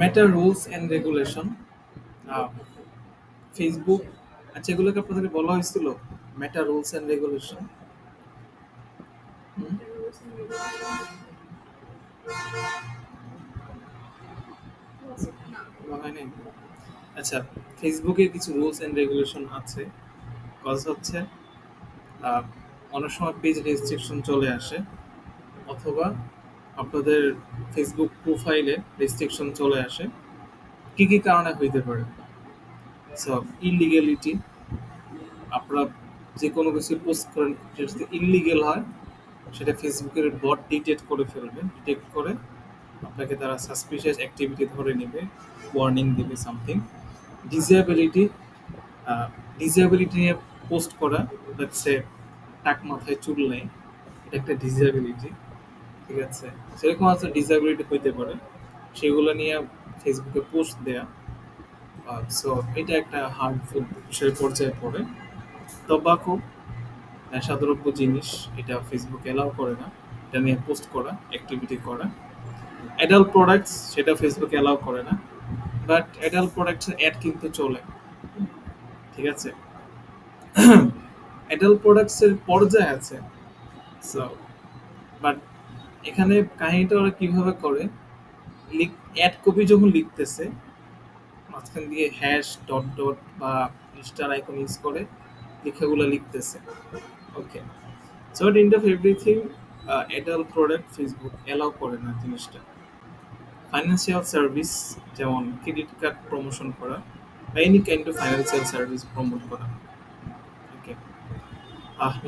Meta rules and regulation Facebook আচ্ছা এগুলোকে আপনাদেরকে বলা হয়েছিল মেটা রুলস অ্যান্ড রেগুলেশন বলা হয়নি আচ্ছা ফেসবুকে কিছু রুলস অ্যান্ড রেগুলেশন আছে কজ হচ্ছে আহ, অনেক সময় পেজ রেস্ট্রিকশন চলে আসে অথবা আপনাদের ফেসবুক প্রোফাইলে রেস্ট্রিকশন চলে আসে কি কি কারণে হইতে পারে সো ইলিগ্যালিটি আপনারা যে কোনো কিছু পোস্ট করেন যেটা যদি ইলিগেল হয় সেটা ফেসবুকের বট ডিটেক্ট করে ফেলবে ডিটেক্ট করে আপনাকে তারা সাসপিশিয়াস অ্যাক্টিভিটি ধরে নেবে ওয়ার্নিং দিবে সামথিং ডিসেবিলিটি ডিসেবিলিটি নিয়ে পোস্ট করা হচ্ছে টাক মাথায় চুল নেই এটা একটা ডিসেবিলিটি ঠিক আছে সেরকম আছে ডিসেবিলিটি হইতে পারে সেগুলো নিয়ে ফেসবুকে পোস্ট দেয়া সো এটা একটা হার্মফুল বিষয় পর্যায়ে পড়ে তবাকু নেশাদ্রব্য জিনিস এটা ফেসবুক এলাও করে না এটা নিয়ে পোস্ট করা অ্যাক্টিভিটি করা অ্যাডাল্ট প্রোডাক্টস সেটা ফেসবুক এলাও করে না বাট অ্যাডাল্ট প্রোডাক্টসের অ্যাড কিন্তু চলে ঠিক আছে অ্যাডাল্ট প্রোডাক্টসের পর্যায়ে আছে সো বাট এখানে কাহিনীটা ওরা কিভাবে করে অ্যাড কপি যখন লিখতেছে মাঝখান দিয়ে হ্যাশ ডট ডট বা স্টার আইকন ইউজ করে লেখাগুলো লিখতেছে okay so at end of everything adult product Facebook allow করে না জিনিসটা ফাইন্যান্সিয়াল সার্ভিস যেমন ক্রেডিট কার্ড প্রমোশন করা বা any kind of financial service promote করা okay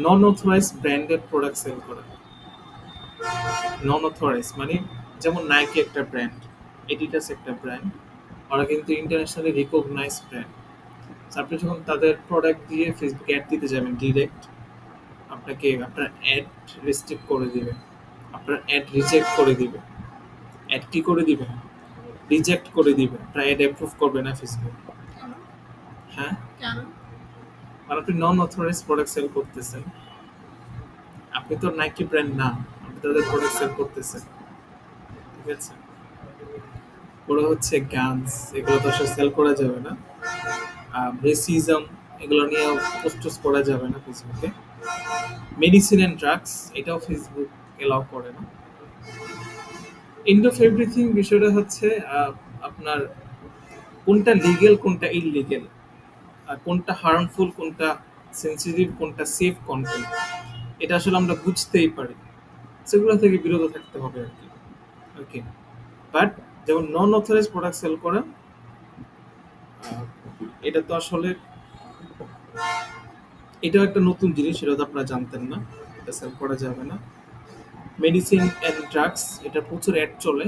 non authorize branded product sale করা নন অথরাইজ মানে যেমন নাইকি একটা ব্র্যান্ড এডিডাস একটা ব্র্যান্ড ওরা কিন্তু ইন্টারন্যাশনালি রিকগনাইজ ব্র্যান্ড আপনি যখন তাদের প্রোডাক্ট দিয়ে ফেসবুকে অ্যাড দিতে যাবেন ডিরেক্ট আপনাকে আপনার অ্যাড রেস্ট্রিক্ট করে দিবে আপনার অ্যাড রিজেক্ট করে দিবে অ্যাড কি করে দিবে রিজেক্ট করে দিবে আপনার অ্যাড অ্যাপ্রুভ করবে না ফেসবুক হ্যাঁ আর আপনি নন অথরাইজ প্রোডাক্ট সেল করতেছেন আপনি তো নাইকি ব্র্যান্ড না আপনি তাদের প্রোডাক্ট সেল করতেছেন ঠিক আছে ওরা হচ্ছে গানস এগুলো তো আসলে সেল করা যাবে না রেসিজম এগুলো নিয়ে পোস্ট করা যাবে না ফেসবুকে মেডিসিন অ্যান্ড ড্রাগস এটাও ফেসবুক এলাও করে না এন্ড অফ এভরিথিং বিষয়টা হচ্ছে আপনার কোনটা লিগেল কোনটা ইললিগেল কোনটা হার্মফুল কোনটা সেন্সিটিভ কোনটা সেফ কন্টেন্ট এটা আসলে আমরা বুঝতেই পারি সেগুলো থেকে বিরত থাকতে হবে আর কি ওকে বাট যেমন নন অথরাইজ প্রোডাক্ট সেল করা এটা তো আসলে এটাও একটা নতুন জিনিস সেটা তো আপনারা জানতেন না এটা সেল করা যাবে না মেডিসিন অ্যান্ড ড্রাগস এটা প্রচুর অ্যাড চলে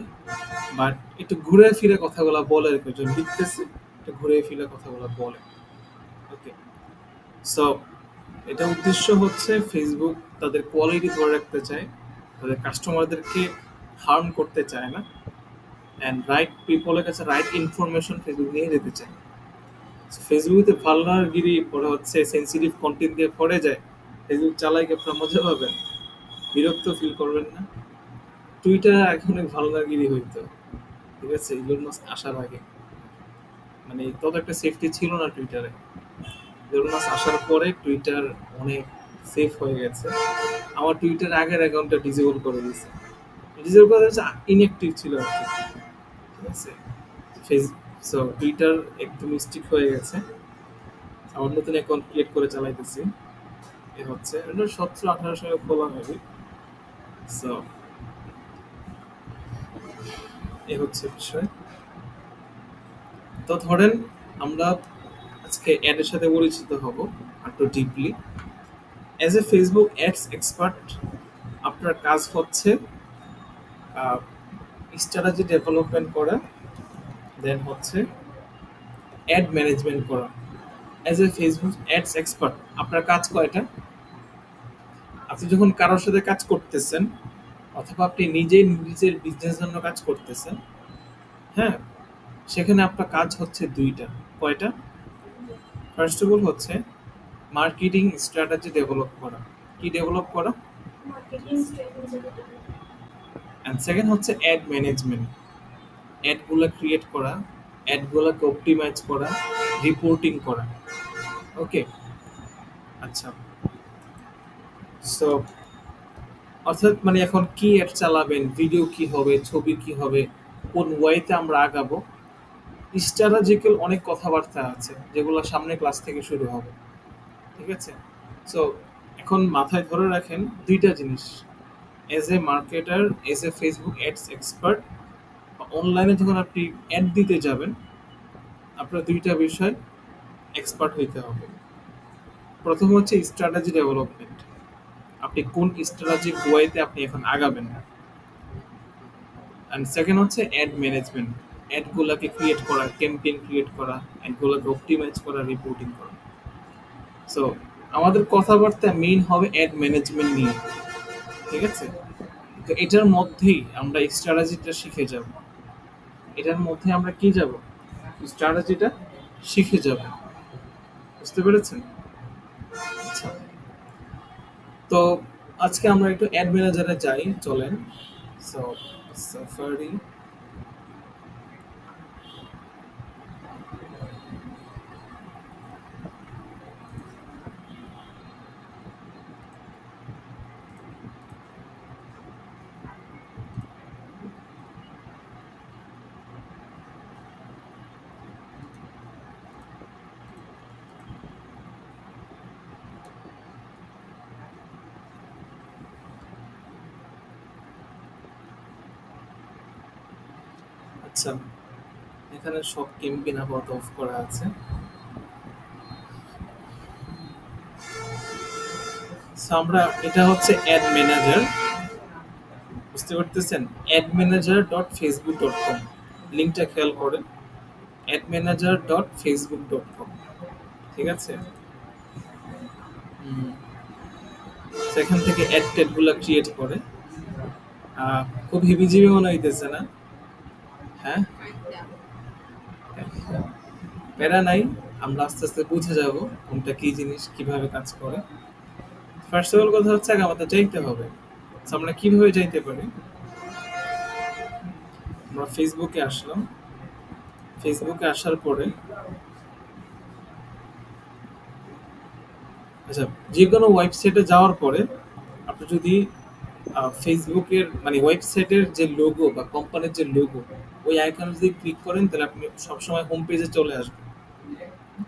বাট একটু ঘুরে ফিরে কথাগুলো বলে আর কি যখন লিখতেছে একটু ঘুরে ফিরে কথাগুলো বলে ওকে সো এটা উদ্দেশ্য হচ্ছে ফেসবুক তাদের কোয়ালিটি ধরে রাখতে চায় তাদের কাস্টমারদেরকে হার্ম করতে চায় না অ্যান্ড রাইট পিপলের কাছে রাইট ইনফরমেশন ফেসবুক নিয়ে যেতে চায় ফেসবুকে ভালনারগিরি পরে হচ্ছে সেন্সিটিভ কন্টেন্ট দিয়ে পড়ে যায় ফেসবুক চালাই কি আপনারা মজা পাবেন বিরক্ত ফিল করবেন না টুইটারে এখন অনেক ভালনারগিরি হইতো ঠিক আছে ইলন মাস্ক আসার আগে মানে তত একটা সেফটি ছিল না টুইটারে ইলন মাস্ক আসার পরে টুইটার অনেক সেফ হয়ে গেছে আমার টুইটার আগের অ্যাকাউন্টটা ডিসেবল করে দিয়েছে ডিসেবল করে দিয়েছে ইনঅ্যাক্টিভ ছিল আর কি ঠিক আছে সো টুইটার একদম স্ট্রিক হয়ে গেছে আমার নতুন অ্যাকাউন্ট ক্রিয়েট করে চালাইতেছি এ হচ্ছে এটা 17-18 সালে খোলা হবে সো এ হচ্ছে বিষয় তো ধরেন আমরা আজকে অ্যাডের সাথে পরিচিত হব একটু deeply as a Facebook ads expert আপনার কাজ হচ্ছে স্ট্র্যাটেজি ডেভেলপমেন্ট করা দেন হচ্ছে অ্যাড ম্যানেজমেন্ট করা as a Facebook ads expert আপনার কাজ কয়টা আপনি যখন কারোর সাথে কাজ করতেছেন অথবা আপনি নিজেই নিজের বিজনেস জন্য কাজ করতেছেন হ্যাঁ সেখানে আপনার কাজ হচ্ছে দুইটা কয়টা ফার্স্ট অফ অল হচ্ছে মার্কেটিং স্ট্র্যাটেজি ডেভেলপ করা কি ডেভেলপ করা অ্যান্ড সেকেন্ড হচ্ছে অ্যাড ম্যানেজমেন্ট অ্যাডগুলো ক্রিয়েট করা, অ্যাডগুলোকে অপটিমাইজ করা, রিপোর্টিং করা। ওকে, আচ্ছা। সো অর্থাৎ মানে এখন কি অ্যাড চালাবেন, ভিডিও কি হবে, ছবি কি হবে, কোন ওয়েতে আমরা আগাবো, স্ট্র্যাটেজিক্যাল অনেক কথাবার্তা আছে যেগুলো সামনে ক্লাস থেকে শুরু হবে। ঠিক আছে? সো এখন মাথায় ধরে রাখেন দুইটা জিনিস, as a marketer, as a Facebook ads expert, অনলাইনে যখন আপনি অ্যাড দিতে যাবেন, আপনার দুইটা বিষয় এক্সপার্ট হইতে হবে। প্রথম হচ্ছে স্ট্র্যাটেজি ডেভেলপমেন্ট, আপনি কোন স্ট্র্যাটেজিক ওয়েতে আপনি এখন আগাবেন। অ্যান্ড সেকেন্ড হচ্ছে অ্যাড ম্যানেজমেন্ট, অ্যাডগুলোকে ক্রিয়েট করা, ক্যাম্পেইন ক্রিয়েট করা, অ্যাডগুলোকে অপটিমাইজ করা, রিপোর্টিং করা। সো আমাদের কথাবার্তা মেইন হবে অ্যাড ম্যানেজমেন্ট নিয়ে। ঠিক আছে? তো এটার মধ্যেই আমরা স্ট্র্যাটেজিটা শিখে যাব। এটার মধ্যে আমরা কি যাব? স্ট্র্যাটেজিটা শিখে যাব। বুঝতে পেরেছেন? আচ্ছা, তো আজকে আমরা একটু অ্যাড ম্যানেজারে যাই, চলেন। সো সাফারি, আচ্ছা, এখানে সব ক্যাম্পেইন আপাতত অফ করা আছে। সো আমরা, এটা হচ্ছে অ্যাড ম্যানেজার, বুঝতে পারতেছেন? admanager.facebook.com, লিঙ্কটা খেয়াল করেন, admanager.facebook.com। ঠিক আছে? সেখান থেকে অ্যাড টেডগুলো ক্রিয়েট করে। খুব হিবিজিবি মনে হইতেছে না? হ্যাঁ, প্যারা নাই, আমরা আস্তে আস্তে বুঝে যাব কোনটা কি জিনিস, কিভাবে কাজ করে। ফার্স্ট অফ অল কথা হচ্ছে আগে আমাদের যাইতে হবে। So, আমরা কিভাবে যাইতে পারি? আমরা ফেসবুকে আসলাম, ফেসবুকে আসার পরে আচ্ছা, যে কোনো ওয়েবসাইটে যাওয়ার পরে আপনি যদি ফেসবুকের মানে ওয়েবসাইটের যে লোগো বা কোম্পানির যে লোগো, ওই আইকনে যদি ক্লিক করেন তাহলে আপনি সবসময় হোম পেজে চলে আসবেন।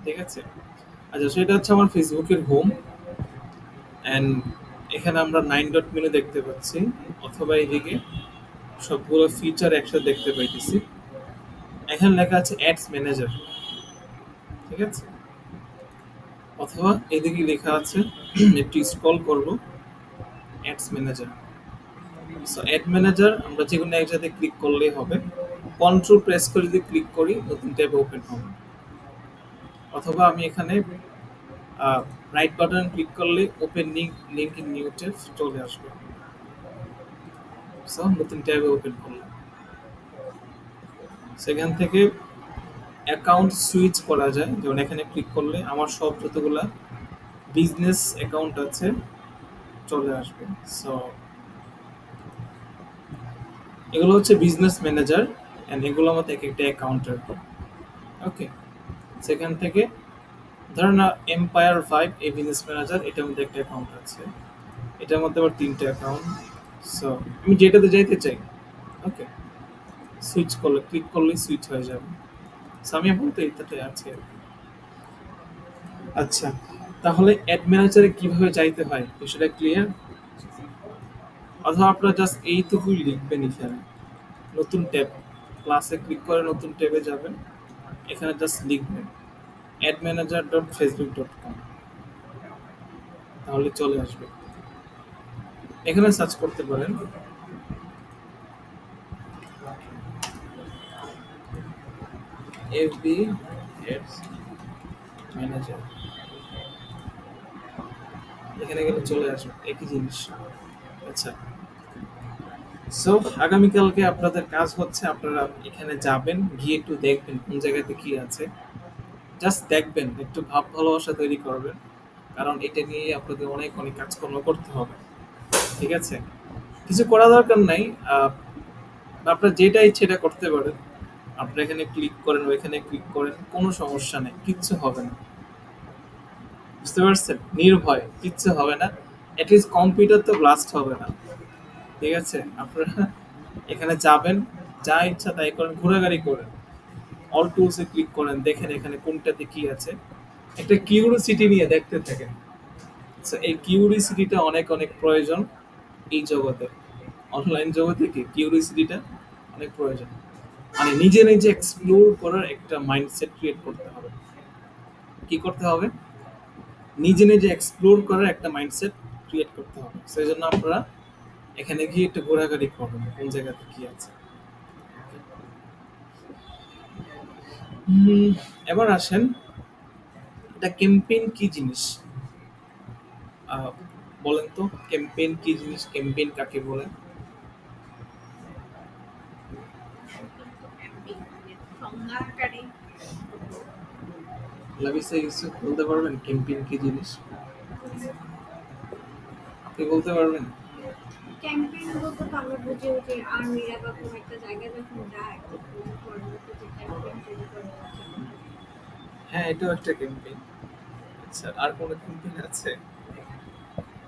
ঠিক আছে? আচ্ছা, সেটা হচ্ছে আমার ফেসবুকের হোম। অ্যান্ড এখানে আমরা 9 ডট মেনু দেখতে পাচ্ছি, অথবা এদিকে সবগুলো ফিচার একসাথে দেখতে পাইতেছি। এখানে লেখা আছে অ্যাডস ম্যানেজার। ঠিক আছে? অথবা এদিকে লেখা আছে, একটু স্ক্রল করবো, ads manager. So add manager আমরা যে কোনো একসাথে ক্লিক করলেই হবে। কন্ট্রোল প্রেস করে যদি ক্লিক করি নতুন ট্যাব ওপেন হবে, অথবা আমি এখানে রাইট বাটন ক্লিক করলে open link in new tab চলে আসবে। সো নতুন ট্যাবে ওপেন করলাম, সেখান থেকে অ্যাকাউন্ট সুইচ করা যায়। যেমন এখানে ক্লিক করলে আমার সব যতগুলা বিজনেস অ্যাকাউন্ট আছে চলে আসবে। সো এগুলো হচ্ছে বিজনেস ম্যানেজার, অ্যান্ড এগুলোর মধ্যে এক একটা অ্যাকাউন্টের। ওকে, সেখান থেকে ধরেন না এম্পায়ার 5 এই বিজনেস ম্যানেজার, এটার মধ্যে একটা অ্যাকাউন্ট আছে, এটার মধ্যে আবার 3টে অ্যাকাউন্ট। সো আমি যেটাতে যাইতে চাই, ওকে, সুইচ করলে ক্লিক করলে সুইচ হয়ে যাবে। সো আমি এখন তো এটাতে আছি আর কি। আচ্ছা, তাহলে অ্যাড ম্যানেজারে কিভাবে যাইতে হয় বিষয়টা ক্লিয়ার? অথবা আপনারা জাস্ট এইটুকুই লিখবেন এখানে, নতুন ট্যাব, ক্লাসে ক্লিক করে নতুন ট্যাবে যাবেন, এখানে জাস্ট লিখবেন admanager.facebook.com, তাহলে চলে আসবে। এখানে সার্চ করতে পারেন FB Ads Manager, এখানে গেলে চলে আসবে একই জিনিস। আচ্ছা, সো আগামীকালকে আপনাদের কাজ হচ্ছে আপনারা এখানে যাবেন, গিয়ে একটু দেখবেন কোন জায়গাতে কি আছে, জাস্ট দেখবেন, একটু ভাব ভালোবাসা তৈরি করবেন, কারণ এটা নিয়ে আপনাদের অনেক অনেক কাজকর্ম করতে হবে। ঠিক আছে? কিছু করা দরকার নাই, আপনার যেটা ইচ্ছে এটা করতে পারেন। আপনি এখানে ক্লিক করেন, ওইখানে ক্লিক করেন, কোনো সমস্যা নেই, কিচ্ছু হবে না। বুঝতে পারছেন? নির্ভয়, কিচ্ছু হবে না। অ্যাটলিস্ট কম্পিউটার তো ব্লাস্ট হবে না। ঠিক আছে? আপনারা এখানে যাবেন, যা ইচ্ছা তাই করেন, ঘোরাঘুরি করেন, অল টুলসে ক্লিক করেন, দেখেন এখানে কোনটাতে কি আছে। একটা কিউরিওসিটি নিয়ে দেখতে থাকেন। So, এই কিউরিওসিটিটা অনেক অনেক প্রয়োজন এই জগতে, অনলাইন জগতে। কি কিউরিওসিটিটা অনেক প্রয়োজন, মানে নিজে নিজে এক্সপ্লোর করার একটা মাইন্ডসেট ক্রিয়েট করতে হবে। কি করতে হবে? নিজে নিজে এক্সপ্লোর করার একটা মাইন্ডসেট ক্রিয়েট করতে হবে। সেই জন্য আপনারা এখানে গিয়ে একটু ঘোরাঘুরি করবেন, কোন জায়গাতে কি আছে। হুম, এবার আসেন, এটা ক্যাম্পেইন কি জিনিস আহ, বলেন তো। ক্যাম্পেইন কি জিনিস, ক্যাম্পেইন কাকে বলে? লাবিসা ইউসুফ বলতে পারবেন ক্যাম্পেইন কি জিনিস? আপনি বলতে পারবেন? ক্যাম্পেইন বলতে তো আমরা বুঝি ওই যে আর্মিরা বা কোনো একটা জায়গায় যখন যায় তখন পরবর্তী যে ক্যাম্পেইন শুরু করে হ্যাঁ, এটাও একটা ক্যাম্পেইন। আচ্ছা, আর কোনো ক্যাম্পেইন আছে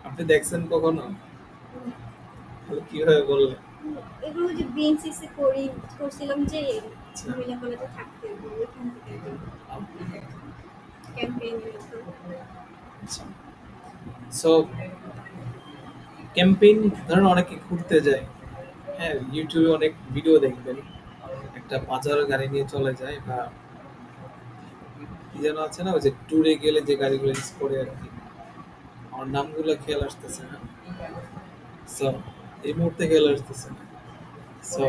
আপনি দেখছেন কখনো? তাহলে কিভাবে বললেন? এগুলো যে বিএনসিসি করছিলাম যে আচ্ছা, মহিলা কলেজে থাকতে ওইখান থেকে ক্যাম্পেইন আচ্ছা। সো ক্যাম্পেইন, ধরেন অনেকে ঘুরতে যায়, হ্যাঁ, ইউটিউবে অনেক ভিডিও দেখবেন, একটা বাজারের গাড়ি নিয়ে চলে যায়, বা কি যেন আছে না, ওই যে ট্যুরে গেলে যে গাড়িগুলো ইউজ করে আর কি, আমার নামগুলো খেয়াল আসতেছে না। সো এই মুহূর্তে খেয়াল আসতেছে না। সো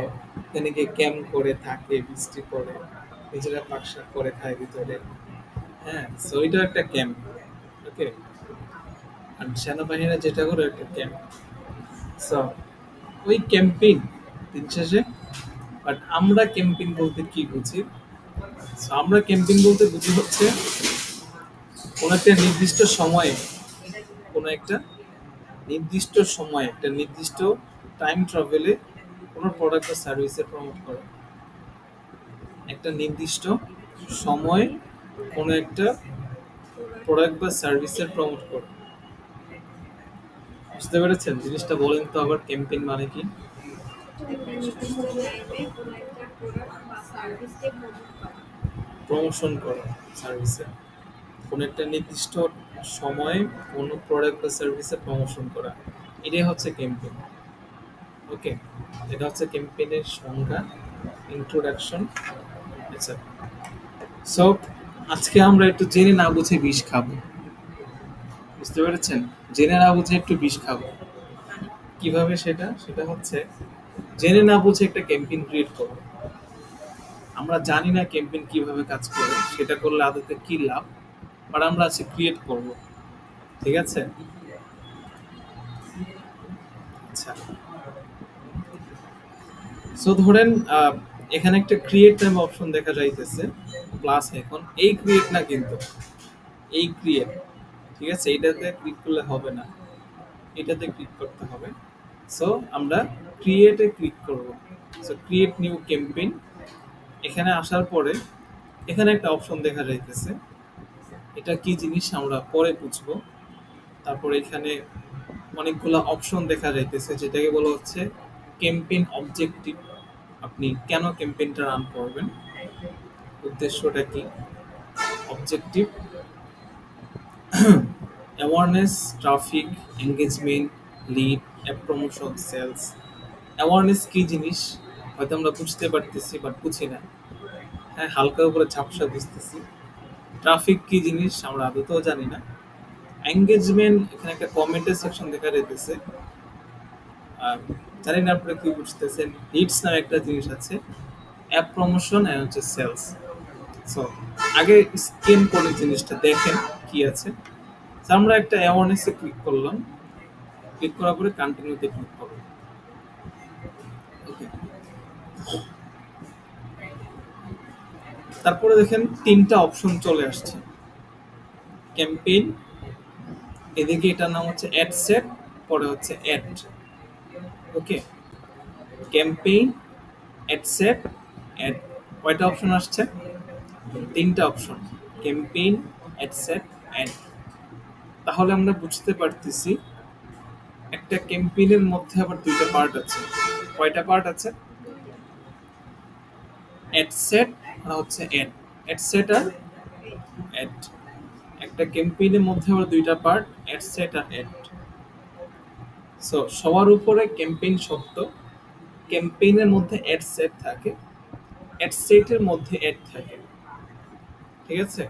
এখানে গিয়ে ক্যাম্প করে থাকে, বৃষ্টি পড়ে, নিজেরা পাকশাক করে খায় ভিতরে। হ্যাঁ, সো এটা একটা ক্যাম্প। ওকে, আর সেনাবাহিনীরা যেটা করে একটা ক্যাম্প। সো ওই ক্যাম্পেইন দিন শেষে, বাট আমরা ক্যাম্পেইন বলতে কি বুঝি? সো আমরা ক্যাম্পেইন বলতে বুঝি হচ্ছে কোনো একটা নির্দিষ্ট সময়ে, কোনো একটা নির্দিষ্ট সময়ে, একটা নির্দিষ্ট টাইম ট্রাভেলে কোনো প্রোডাক্ট বা সার্ভিসের প্রমোট করা। একটা নির্দিষ্ট সময় কোনো একটা প্রোডাক্ট বা সার্ভিসের প্রমোট করা। বুঝতে পেরেছেন জিনিসটা? বলেন তো আবার ক্যাম্পেইন মানে কি? একটা নির্দিষ্ট টাইমে কোনো একটা প্রোডাক্ট বা সার্ভিসকে প্রমোট করা। প্রমোশন করা সার্ভিসে, কোনো একটা নির্দিষ্ট সময়ে কোনো প্রোডাক্ট বা সার্ভিসের প্রমোশন করা, এটাই হচ্ছে ক্যাম্পেইন। ওকে, এটা হচ্ছে ক্যাম্পেইনের সংজ্ঞা, ইন্ট্রোডাকশন। আচ্ছা, সো আজকে আমরা একটু জেনে না বুঝে বিষ খাবো। বুঝতে পেরেছেন? জেনে না বুঝে একটু বিষ খাবো। কিভাবে সেটা? সেটা হচ্ছে জেনে না বুঝে একটা ক্যাম্পেইন ক্রিয়েট করবো। আমরা জানি না ক্যাম্পেইন কিভাবে কাজ করে, সেটা করলে আদতে কি লাভ, বাট আমরা আজকে ক্রিয়েট করব। ঠিক আছে? আচ্ছা, সো ধরেন এখানে একটা ক্রিয়েট নামে অপশন দেখা যাইতেছে, প্লাস এখন এই ক্রিয়েট না কিন্তু, এই ক্রিয়েট। ঠিক আছে, এটাতে ক্লিক করলে হবে না, এটাতে ক্লিক করতে হবে। সো আমরা ক্রিয়েটে ক্লিক করব। সো ক্রিয়েট নিউ ক্যাম্পেইন, এখানে আসার পরে এখানে একটা অপশন দেখা যাইতেছে, এটা কি জিনিস আমরা পরে বুঝবো। তারপরে এখানে অনেকগুলো অপশন দেখা যাইতেছে, যেটাকে বলা হচ্ছে ক্যাম্পেইন অবজেক্টিভ। আপনি কেন ক্যাম্পেইনটা রান করবেন, উদ্দেশ্যটা কি, objective, awareness, traffic, engagement, lead, app promotion, sales. Awareness কি জিনিস হয়তো আমরা বুঝতে পারতেছি, বাট বুঝি না। হ্যাঁ, হালকা উপরে ঝাপসা বুঝতেছি। ট্রাফিক কি জিনিস আমরা আদতেও জানি না। এঙ্গেজমেন্ট, এখানে একটা কমেন্টের সেকশন দেখা যাইতেছে, আর জানি না আপনারা কি বুঝতেছেন। লিডস নামে একটা জিনিস আছে, অ্যাপ প্রমোশন আর হচ্ছে সেলস। সো আগে স্ক্যান করে জিনিসটা দেখেন কি আছে। So, আমরা একটা অ্যাওয়ারনেসে ক্লিক করলাম, ক্লিক করার পরে কন্টিনিউতে ক্লিক করব। ওকে, তারপরে দেখেন তিনটা অপশন চলে আসছে। ক্যাম্পেইন, এদিকে এটার নাম হচ্ছে অ্যাড সেট, পরে হচ্ছে অ্যাড। ওকে, ক্যাম্পেইন, অ্যাড সেট, অ্যাড। কয়টা অপশন আসছে? তিনটা অপশন, ক্যাম্পেইন, অ্যাডসেট, অ্যাড। তাহলে আমরা বুঝতে পারতেছি একটা ক্যাম্পেইনের মধ্যে আবার দুইটা পার্ট আছে। কয়টা পার্ট আছে? দুইটা। অ্যাডসেট আর হচ্ছে অ্যাড। অ্যাডসেট আর Eight. অ্যাড। একটা ক্যাম্পেইনের মধ্যে আবার দুইটা পার্ট, অ্যাডসেট আর অ্যাড। সো সবার উপরে ক্যাম্পেইন শব্দ, ক্যাম্পেইনের মধ্যে অ্যাডসেট থাকে, অ্যাডসেটের মধ্যে অ্যাড থাকে। ঠিক আছে?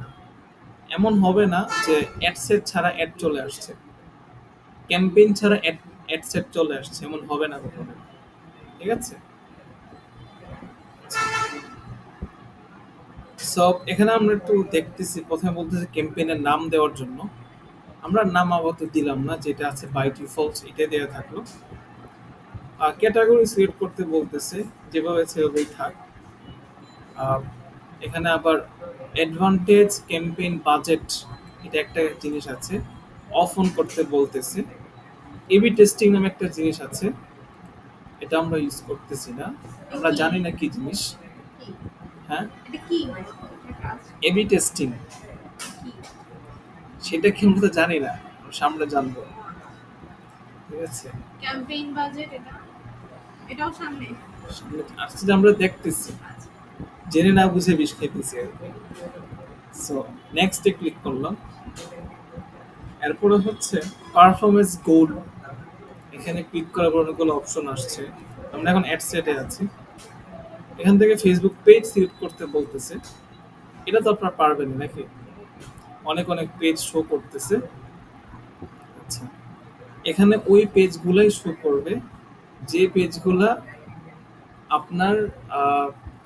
এমন হবে না যে অ্যাডসেট ছাড়া অ্যাড চলে আসছে, ক্যাম্পেইন ছাড়া অ্যাডসেট চলে আসছে, এমন হবে না কখনো। ঠিক আছে? সো এখানে আমরা একটু দেখতেছি, প্রথমে বলতেছি ক্যাম্পেইনের নাম দেওয়ার জন্য। আমরা নাম আপাতত দিলাম না, যেটা আছে বাই ডিফল্ট এটা দেওয়া থাকলো। ক্যাটাগরি সিলেক্ট করতে বলতেছে, যেভাবে সেভাবেই থাক। আহ, এখানে আবার অ্যাডভান্টেজ, ক্যাম্পেইন, বাজেট, এটা একটা জিনিস আছে, অফ অন করতে বলতেছে। এবি টেস্টিং নামে একটা জিনিস আছে, এটা আমরা ইউজ করতেছি না, আমরা জানি না কি জিনিস। কি? হ্যাঁ, এটা কি মানে? এটা কাজ এবি টেস্টিং কি? সেটা কি আমরা তো জানি না, সামনে জানবো। ঠিক আছে, ক্যাম্পেইন বাজেট এটা, এটাও সামনে। সামনে আসছে যে আমরা দেখতেছি, আচ্ছা। জেনে না বুঝে বিষ খাইতেছি আর কি। সো নেক্সটে ক্লিক করলাম। এরপরে হচ্ছে পারফরমেন্স গোল, এখানে ক্লিক করার পর অনেকগুলো অপশন আসছে। আমরা এখন অ্যাড সেটে আছি, এখান থেকে ফেসবুক পেজ সিলেক্ট করতে বলতেছে। এটা তো আপনারা পারবেন নাকি, অনেক অনেক পেজ শো করতেছে। আচ্ছা, এখানে ওই পেজগুলাই শো করবে যে পেজগুলা আপনার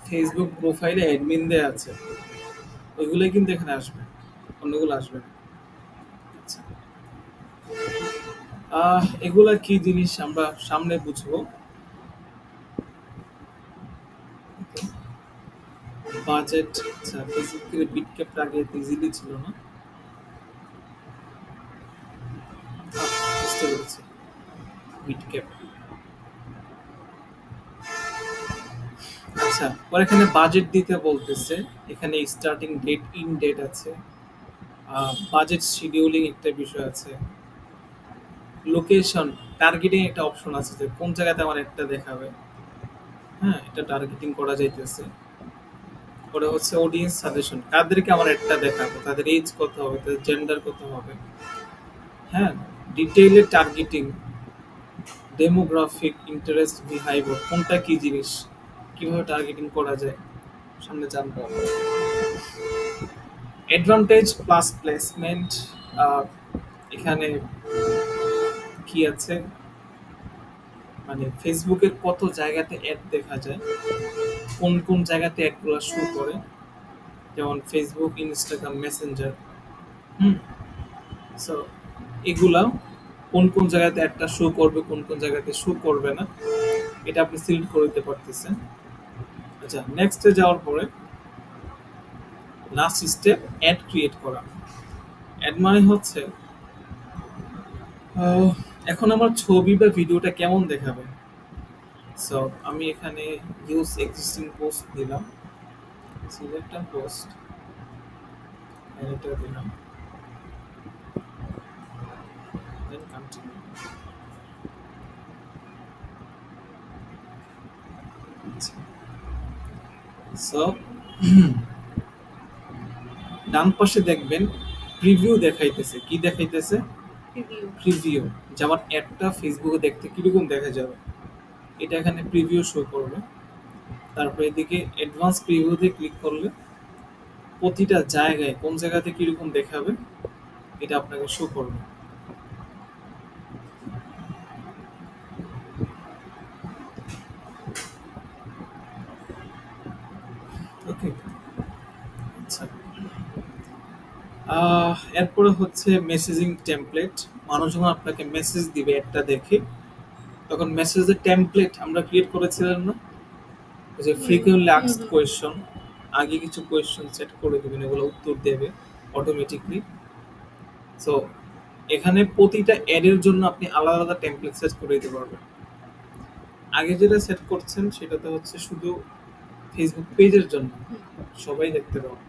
ফেসবুক প্রোফাইলে অ্যাডমিন দেয়া আছে, ওইগুলোই কিন্তু এখানে আসবে, অন্যগুলো আসবে না। আচ্ছা, এগুলা কি জিনিস আমরা সামনে বুঝবো। বাজেট, আচ্ছা ফেসবুকের বিটক্যাপটা আগে ইজিলি ছিল না। বুঝতে পেরেছি, বিটক্যাপ। আচ্ছা, পরে এখানে বাজেট দিতে বলতেছে, এখানে স্টার্টিং ডেট, ইন ডেট আছে, বাজেট শিডিউলিং একটা বিষয় আছে, লোকেশন, টার্গেটিং একটা অপশন আছে যে কোন জায়গাতে আমার একটা দেখাবে। হ্যাঁ, এটা টার্গেটিং করা যাইতেছে। পরে হচ্ছে অডিয়েন্স সাজেশন, কাদেরকে আমার একটা দেখাবো, তাদের এজ কত হবে, তাদের জেন্ডার কত হবে। হ্যাঁ, ডিটেইলে টার্গেটিং, ডেমোগ্রাফিক, ইন্টারেস্ট, বিহেভিয়ার, কোনটা কি জিনিস, কিভাবে টার্গেটিং করা যায়, সামনে জানবো। অ্যাডভান্টেজ প্লাস প্লেসমেন্ট, এখানে কি আছে, মানে ফেসবুকের কত জায়গাতে অ্যাড দেখা যায়, কোন কোন জায়গাতে অ্যাডগুলো শো করে, যেমন ফেসবুক, ইনস্টাগ্রাম, মেসেঞ্জার। হুম, সো এগুলা কোন কোন জায়গাতে একটা শো করবে, কোন কোন জায়গাতে শো করবে না, এটা আপনি সিলেক্ট করে দিতে পারতেছেন। আচ্ছা, নেক্সটে যাওয়ার পরে লাস্ট স্টেপ অ্যাড ক্রিয়েট করা। অ্যাড মানে হচ্ছে এখন আমার ছবি বা ভিডিওটা কেমন দেখাবে। সো আমি এখানে ইউজ এক্সিস্টিং পোস্ট দিলাম, সিলেক্ট আ পোস্ট, এটা দিলাম, দেন কন্টিনিউ। সো ডান পাশে দেখবেন প্রিভিউ দেখাইতেছে, কি দেখাইতেছে? রিভিউ। প্রিভিউ, যে আমার অ্যাডটা ফেসবুকে দেখতে কিরকম দেখা যাবে, এটা এখানে প্রিভিউ শো করবে। তারপর এদিকে অ্যাডভান্স প্রিভিউতে ক্লিক করলে প্রতিটা জায়গায় কোন জায়গাতে কিরকম দেখাবে এটা আপনাকে শো করবে। ওকে, আচ্ছা। এরপরে হচ্ছে মেসেজিং টেমপ্লেট, মানুষ যখন আপনাকে মেসেজ দিবে একটা দেখে, তখন মেসেজের টেমপ্লেট আমরা ক্রিয়েট করেছিলাম না, যে ফ্রিকুয়েন্টলি আস্কড কোয়েশ্চন, আগে কিছু কোয়েশ্চন সেট করে দেবেন, এগুলো উত্তর দেবে অটোমেটিকলি। সো এখানে প্রতিটা অ্যাডের জন্য আপনি আলাদা আলাদা টেমপ্লেট সেট করে দিতে পারবেন। আগে যেটা সেট করছেন সেটাতে হচ্ছে শুধু ফেসবুক পেজের জন্য হুম। সবাই দেখতে পাবে,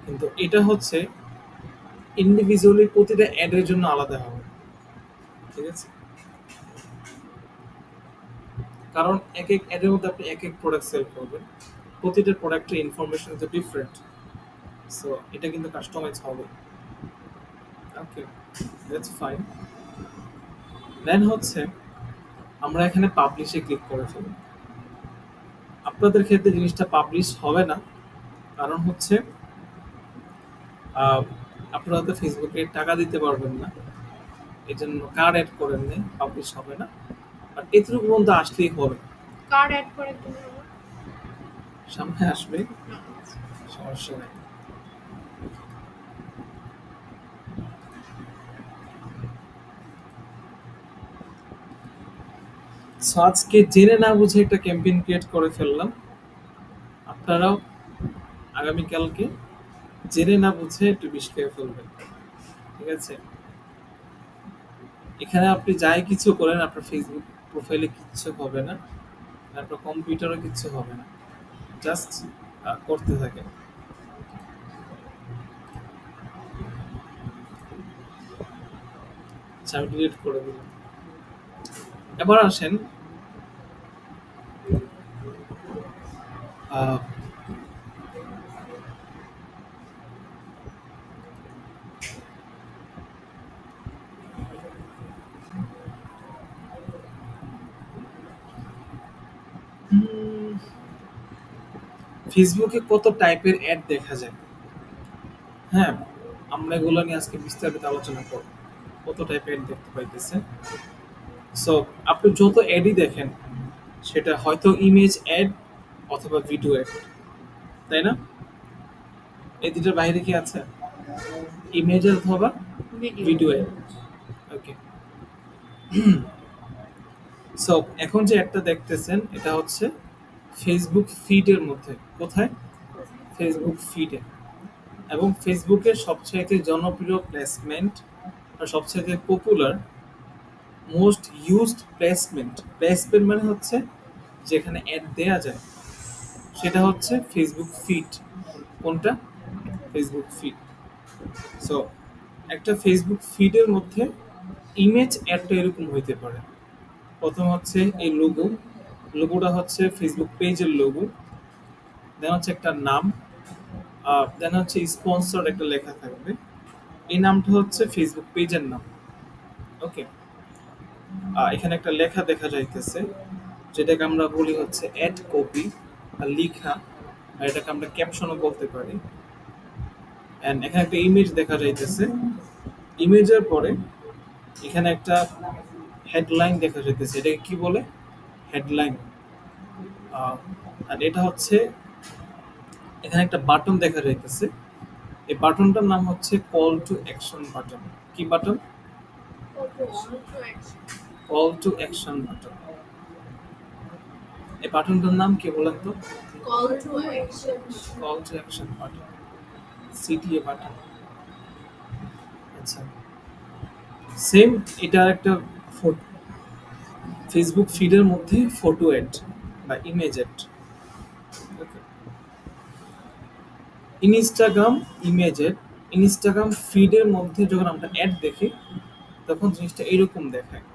কিন্তু এটা হচ্ছে ইন্ডিভিজুয়ালি প্রতিটা অ্যাডের জন্য আলাদা হবে, ঠিক আছে? কারণ এক এক অ্যাডের মধ্যে আপনি এক এক প্রোডাক্ট সেল করবেন, প্রতিটা প্রোডাক্টের ইনফরমেশন হচ্ছে ডিফারেন্ট, সো এটা কিন্তু কাস্টমাইজ হবে। ওকে, দ্যাটস ফাইন। দেন হচ্ছে আমরা এখানে পাবলিশে ক্লিক করে ফেলব। আপনাদের ক্ষেত্রে জিনিসটা পাবলিশ হবে না, কারণ হচ্ছে আহ, আপনারা তো ফেসবুকে টাকা দিতে পারবেন না, এই জন্য কার্ড অ্যাড করেন নেই, পাবলিশ হবে না। বাট এতটুকু পর্যন্ত আসলেই হবে, কার্ড অ্যাড করে দিলে হবে? সামনে আসবে, না। সমস্যা নেই। সো আজকে জেনে না বুঝে একটা ক্যাম্পেইন ক্রিয়েট করে ফেললাম, আপনারাও আগামীকালকে জেনে না বুঝে একটু বিষ খেয়ে ফেলবেন, ঠিক আছে? এখানে আপনি যাই কিছু করেন আপনার ফেসবুক প্রোফাইলে কিচ্ছু হবে না, আপনার কম্পিউটারও কিচ্ছু হবে না, জাস্ট করতে থাকেন। আচ্ছা, আমি ডিলিট করে দিলাম। এবার আসেন আহ, উম, ফেসবুকে কত টাইপের অ্যাড দেখা যায়। হ্যাঁ, আমরা এগুলো নিয়ে আজকে বিস্তারিত আলোচনা করব, কত টাইপের অ্যাড দেখতে পাইতেছেন। সো আপনি যত অ্যাডই দেখেন সেটা হয়তো ইমেজ অ্যাড অথবা ভিডিও অ্যাড, তাই না? এই দুটোর বাইরে কি আছে? ইমেজ অথবা video. Video ad. Okay, so এখন যে অ্যাডটা দেখতেছেন এটা হচ্ছে ফেসবুক ফিডের মধ্যে। কোথায়? ফেসবুক ফিডে। এবং ফেসবুকের সবচাইতে জনপ্রিয় প্লেসমেন্ট আর সবচাইতে পপুলার মোস্ট ইউজড প্লেসমেন্ট মানে হচ্ছে যেখানে অ্যাড দেয়া যায়, সেটা হচ্ছে ফেসবুক ফিড। কোনটা? Facebook feed. সো একটা ফেসবুক ফিডের মধ্যে ইমেজ অ্যাডটা এরকম হইতে পারে। প্রথম হচ্ছে এই লোগোটা হচ্ছে ফেসবুক পেজের লোগো, দেন হচ্ছে একটা নাম, দেন হচ্ছে স্পন্সর একটা লেখা থাকবে, এই নামটা হচ্ছে ফেসবুক পেজের নাম। ওকে, এখানে একটা লেখা দেখা যাইতেছে যেটাকে আমরা বলি হচ্ছে অ্যাড কপি আর লিখা, আর এটাকে আমরা ক্যাপশনও বলতে পারি। এন্ড এখানে একটা ইমেজ দেখা যাইতেছে, ইমেজের পরে এখানে একটা হেডলাইন দেখা যাইতেছে, এটাকে কি বলে? হেডলাইন। আর এটা হচ্ছে এখানে একটা বাটন দেখা যাইতেছে, এই বাটনটার নাম হচ্ছে কল টু অ্যাকশন বাটন। কি বাটন? Call to action button. এই বাটনটার নাম কি বলেন তো? Call to action. Call to action button, CTA button. আচ্ছা, সেম এটা একটা ফেসবুক ফিডের মধ্যে ফটো অ্যাড বা image ad. Instagram image ad, Instagram ফিডের মধ্যে যখন আমরা অ্যাড দেখি তখন জিনিসটা এরকম দেখায়,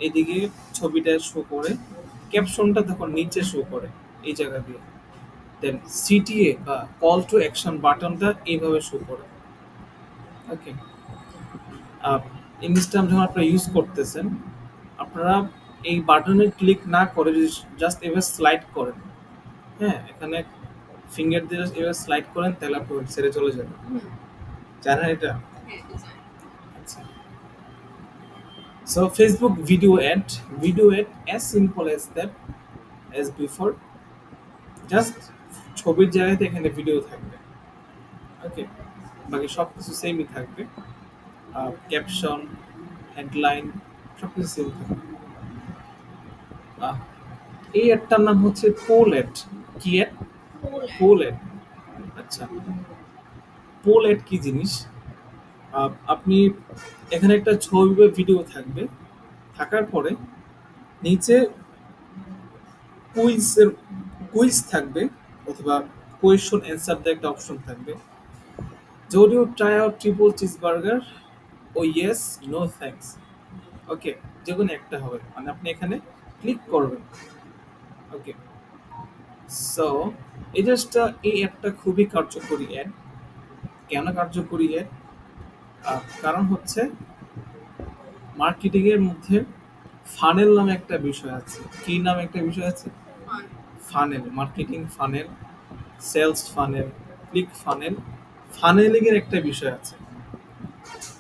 এদিকে ছবিটা শো করে, ক্যাপশনটা তখন নিচে শো করে এই জায়গা দিয়ে, দেন সিটিএ বা কল টু অ্যাকশন বাটনটা এইভাবে শো করে। ওকে, ইনস্টাগ্রাম যখন আপনারা ইউজ করতেছেন আপনারা এই বাটনে ক্লিক না করে যদি জাস্ট এভাবে স্লাইড করেন, হ্যাঁ, এখানে ফিঙ্গার দিয়ে এভাবে স্লাইড করেন তাহলে আপনি ওয়েবসাইটে চলে যাবেন। জানেন এটা? আচ্ছা, so Facebook video ad as simple as that, as before, just ছবির জায়গাতে এখানে ভিডিও থাকবে। ওকে, বাকি সব কিছু সেমই থাকবে, ক্যাপশন, হেডলাইন সব কিছু সেম থাকবে। এই অ্যাডটার নাম হচ্ছে পোল অ্যাড। কি অ্যাড? Poll ad. আচ্ছা, পোল অ্যাড কি জিনিস? আপনি এখানে একটা ছবি বা ভিডিও থাকবে, থাকার পরে নিচে কুইজের কুইজ থাকবে অথবা কোয়েশ্চন অ্যান্সার দিয়ে একটা অপশন থাকবে। যদিও try out triple cheese burger ও ইয়েস নো থ্যাঙ্কস। ওকে, যে কোনো একটা হবে, মানে আপনি এখানে ক্লিক করবেন। ওকে, সো এই জাস্টটা এই অ্যাপটা খুবই কার্যকরী অ্যাড। কেন কার্যকরী অ্যাড? কারণ হচ্ছে মার্কেটিং এর মধ্যে ফানেল নামে একটা বিষয় আছে। কি নামে একটা বিষয় আছে? Funnel, marketing funnel, sales funnel, click funnel, funneling এর একটা বিষয় আছে।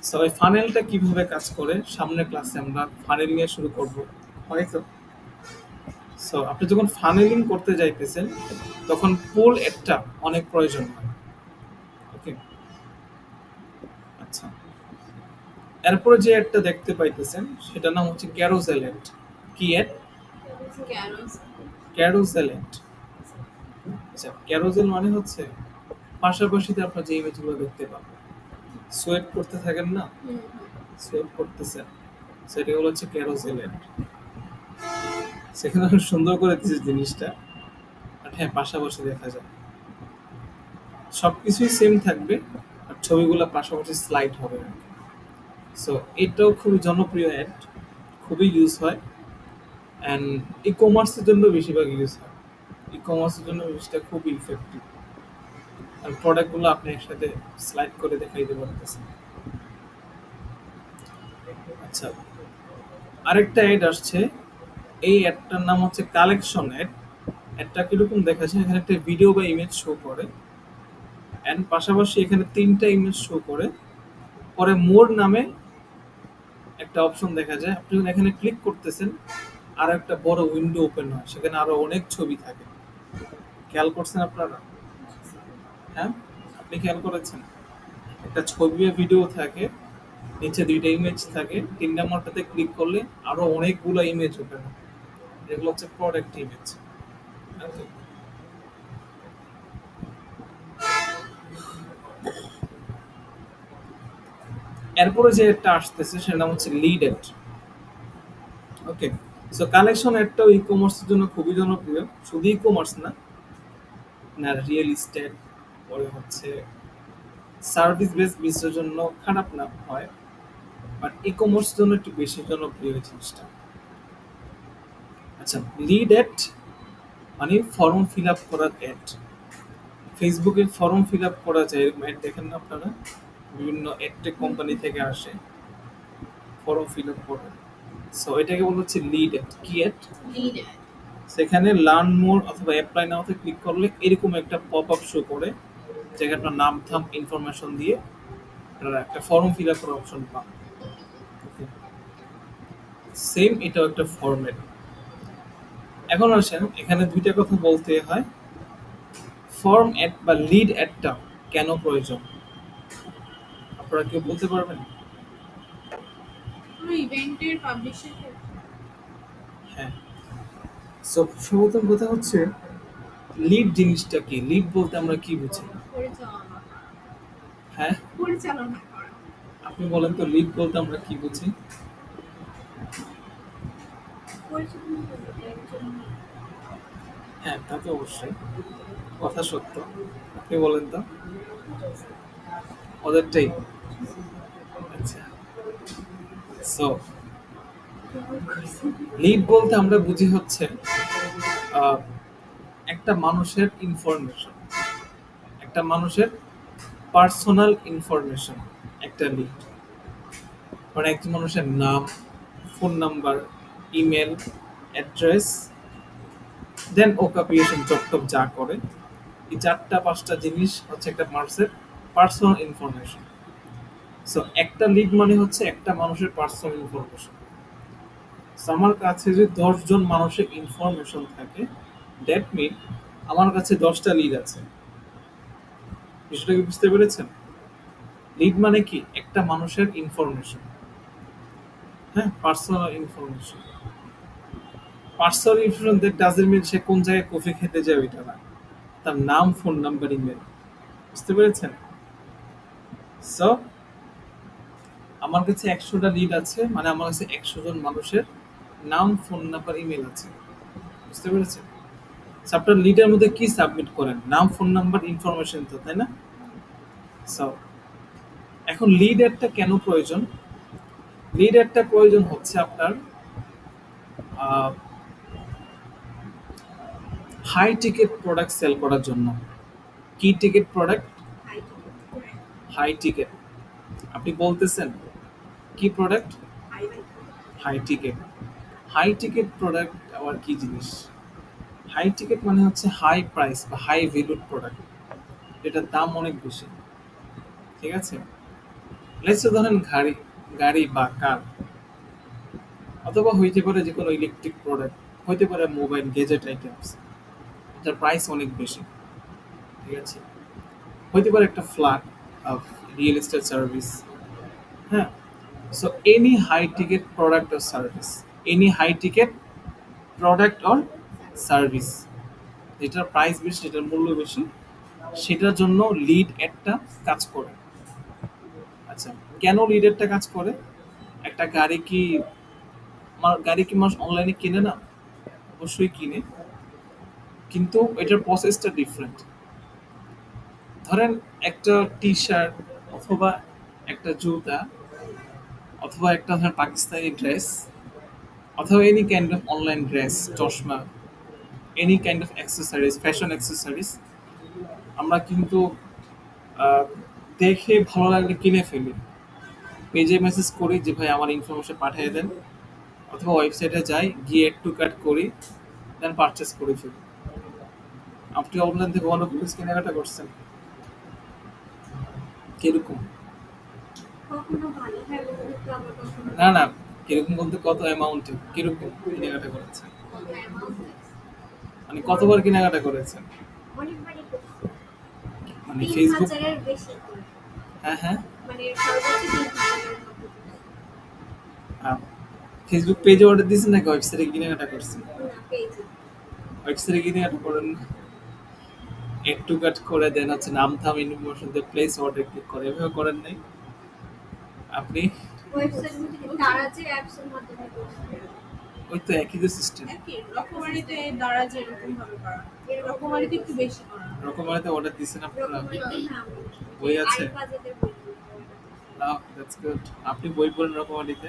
সো এই ফানেলটা কিভাবে কাজ করে সামনের ক্লাসে আমরা ফানেলিং এ শুরু করব, হয়তো। সো আপনি যখন ফানেলিং করতে যাইতেছেন তখন পুল একটা অনেক প্রয়োজন হয়। ওকে, আচ্ছা, এরপরে যে অ্যাডটা দেখতে পাইতেছেন সেটার নাম হচ্ছে ক্যারোসেল অ্যাড। কি অ্যাড? Carousel ad. আচ্ছা, ক্যারোসেল মানে হচ্ছে পাশাপাশিতে আপনার যে ইমেজগুলো দেখতে পাবেন, সোয়েপ করতে থাকেন না, সোয়েপ করতেছেন, সেটা হচ্ছে ক্যারোসেল অ্যাড। সেখানে অনেক সুন্দর করে দিয়েছে জিনিসটা, বাট হ্যাঁ পাশাপাশি দেখা যায়, সবকিছুই সেম থাকবে আর ছবিগুলো পাশাপাশি স্লাইড হবে। সো এটাও খুবই জনপ্রিয় অ্যাড, খুবই ইউজ হয়, অ্যান্ড ই কমার্সের জন্য বেশিরভাগ ইউজ হয়। ই কমার্সের জন্য জিনিসটা খুবই ইফেক্টিভ, আর প্রোডাক্টগুলো আপনি একসাথে স্লাইড করে দেখাইতে পারতেছেন। আচ্ছা, আরেকটা অ্যাড আসছে, এই অ্যাডটার নাম হচ্ছে কালেকশন অ্যাড। অ্যাডটা কিরকম দেখাচ্ছে, এখানে একটা ভিডিও বা ইমেজ শো করে, অ্যান্ড পাশাপাশি এখানে 3টা ইমেজ শো করে, পরে মোর নামে একটা অপশন দেখা যায়। আপনি যখন এখানে ক্লিক করতেছেন আর একটা বড় উইন্ডো ওপেন হয়, সেখানে আরো অনেক ছবি থাকে। খেয়াল করছেন আপনারা? হ্যাঁ, আপনি খেয়াল করেছেন? একটা ছবি বা ভিডিও থাকে, নিচে 2টা ইমেজ থাকে, 3 নাম্বারটাতে ক্লিক করলে আরো অনেকগুলো ইমেজ ওপেন হয়, যেগুলো হচ্ছে প্রোডাক্ট ইমেজ। এরপরে যে একটা আসতেছে সেটার নাম হচ্ছে লিড এড। ওকে, সো কালেকশন এডটাও ই কমার্সের জন্য খুবই জনপ্রিয়। শুধু ই কমার্স না, না রিয়েল এস্টেট, পরে হচ্ছে সার্ভিস বেস বিজনেসের জন্য খারাপ না হয়, বাট ই কমার্সের জন্য একটু বেশি জনপ্রিয় এই জিনিসটা। আচ্ছা, লিড এড মানে ফর্ম ফিল আপ করার অ্যাড। ফেসবুকে ফর্ম ফিল আপ করা যায়, এরকম অ্যাড দেখেন না আপনারা? বিভিন্ন অ্যাডটেক কোম্পানি থেকে আসে, ফর্ম ফিল আপ করে। সো এটাকে বলা হচ্ছে লিড এড। কি এড? সেখানে লার্ন মোর অথবা অ্যাপ্লাই নাওতে ক্লিক করলে এরকম একটা পপ আপ শো করে, যেখানে আপনার নাম থাম ইনফরমেশন দিয়ে আপনারা একটা ফর্ম ফিল আপ করার অপশন পান। সেম এটাও একটা ফরম্যাট। এখন আসেন, এখানে 2টা কথা বলতে হয়। ফর্ম অ্যাড বা লিড অ্যাডটা কেন প্রয়োজন আপনারা কেউ বলতে পারবেন? ইভেন্টের পাবলিশার। হ্যাঁ, সো সর্বপ্রথম কথা হচ্ছে লিড জিনিসটা কি? লিড বলতে আমরা কি বুঝি? পরিচালনা। হ্যাঁ, পরিচালনা করা। আপনি বলেন তো, লিড বলতে আমরা কি বুঝি? পরিচালনা করতে একজন। হ্যাঁ, তা তো অবশ্যই, কথা সত্য। আপনি বলেন তো, ওদেরটাই। আচ্ছা, সো লিড বলতে আমরা বুঝি হচ্ছে আহ, একটা মানুষের ইনফরমেশন, একটা মানুষের পার্সোনাল ইনফরমেশন একটা লিড। মানে একজন মানুষের নাম, ফোন নাম্বার, ইমেল অ্যাড্রেস, দেন অকুপেশন, জব টব যা করে, এই 4টা 5টা জিনিস হচ্ছে একটা মানুষের পার্সোনাল ইনফরমেশন। সো একটা লিড মানে হচ্ছে একটা মানুষের পার্সোনাল ইনফরমেশন। আমার কাছে যদি 10জন মানুষের ইনফরমেশন থাকে, দ্যাট মিন আমার কাছে 10টা লিড আছে। বিষয়টা কি বুঝতে পেরেছেন? লিড মানে কি? একটা মানুষের ইনফরমেশন, হ্যাঁ, personal information. Personal information that doesn't mean সে কোন জায়গায় কফি খেতে যায় ওইটা না, তার নাম, ফোন নাম্বার, ইমেল। বুঝতে পেরেছেন? সো আমার কাছে 100টা লিড আছে, মানে আমার কাছে 100 জন মানুষের নাম, ফোন নাম্বার, ইমেল আছে। বুঝতে পেরেছেন? So, আপনার লিডের মধ্যে কি সাবমিট করেন? নাম, ফোন নাম্বার, ইনফরমেশন তো, তাই না? সো এখন লিড অ্যাডটা কেন প্রয়োজন? লিড অ্যাডটা প্রয়োজন হচ্ছে আপনার হাই টিকেট প্রোডাক্ট সেল করার জন্য। কি ticket product? High ticket high ticket. আপনি বলতেছেন কি product? High high ticket. High ticket product আবার কি জিনিস? হাই টিকেট মানে হচ্ছে হাই প্রাইস বা হাই ভ্যালুড প্রোডাক্ট, এটার দাম অনেক বেশি। ঠিক আছে, লেটস ধরেন গাড়ি, গাড়ি বা কার, অথবা হইতে পারে যে কোনো ইলেকট্রিক প্রোডাক্ট, হইতে পারে মোবাইল গেজেট আইটেমস, যার প্রাইস অনেক বেশি। ঠিক আছে, হইতে পারে একটা ফ্ল্যাট, রিয়েল এস্টেট সার্ভিস। হ্যাঁ, so any high ticket product or service, any high ticket product or service যেটার প্রাইস বেশি, যেটার মূল্য বেশি, সেটার জন্য লিড একটা কাজ করে। আচ্ছা, কেন লিড একটা কাজ করে? একটা গাড়ি কি, গাড়ি কি মানুষ অনলাইনে কিনে না? অবশ্যই কিনে, কিন্তু এটার প্রসেসটা ডিফারেন্ট। ধরেন একটা টি শার্ট, অথবা একটা জুতা, অথবা একটা ধরেন পাকিস্তানি ড্রেস, অথবা any kind of online dress, চশমা, any kind of accessories, fashion accessories, আমরা কিন্তু আহ, দেখে ভালো লাগলে কিনে ফেলি, পেজে মেসেজ করি যে ভাই আমার ইনফরমেশন পাঠিয়ে দেন, অথবা ওয়েবসাইটে যাই, গিয়ে একটু কাট করি, দেন পারচেস করে ফেলি। আপনি অনলাইন থেকে অনেক কিছু কেনাকাটা করছেন কিরকম? কখনো ভালো হয় বন্ধুত্ব, আবার কখনো না না, কিরকম বলতে কত অ্যামাউন্টে কিরকম কেনাকাটা করেছেন? কত অ্যামাউন্ট মানে কতবার কেনাকাটা করেছেন? অনেকবারই করছি। মানে ৩ ফেসবুক? হাজারের বেশি করে। হ্যাঁ হ্যাঁ। মানে সর্বোচ্চ ৩ হাজারের মতো। আহ, ফেসবুক পেজে অর্ডার দিয়েছেন নাকি ওয়েবসাইটে কেনাকাটা করছেন? না পেয়েছি। ওয়েবসাইটে কেনাকাটা করেন না? একটু কাট করে দেন হচ্ছে নাম থাম ইনফরমেশন দিয়ে প্লেস অর্ডার ক্লিক করে, এভাবে করেন নাই আপনি? ওয়েবসাইট থেকে তারা যে অ্যাপস এর মাধ্যমে করছে। ওই তো একই তো সিস্টেম। একই রকমারিতে দ্বারা যেরকম ভাবে করা রকমারিতে একটু বেশি করা রকমারিতে অর্ডার দিয়েছেন আপনারা? রকমারিতে না বই আছে? আই বাজেটের বই। That's good. আপনি বই পড়েন রকমারিতে?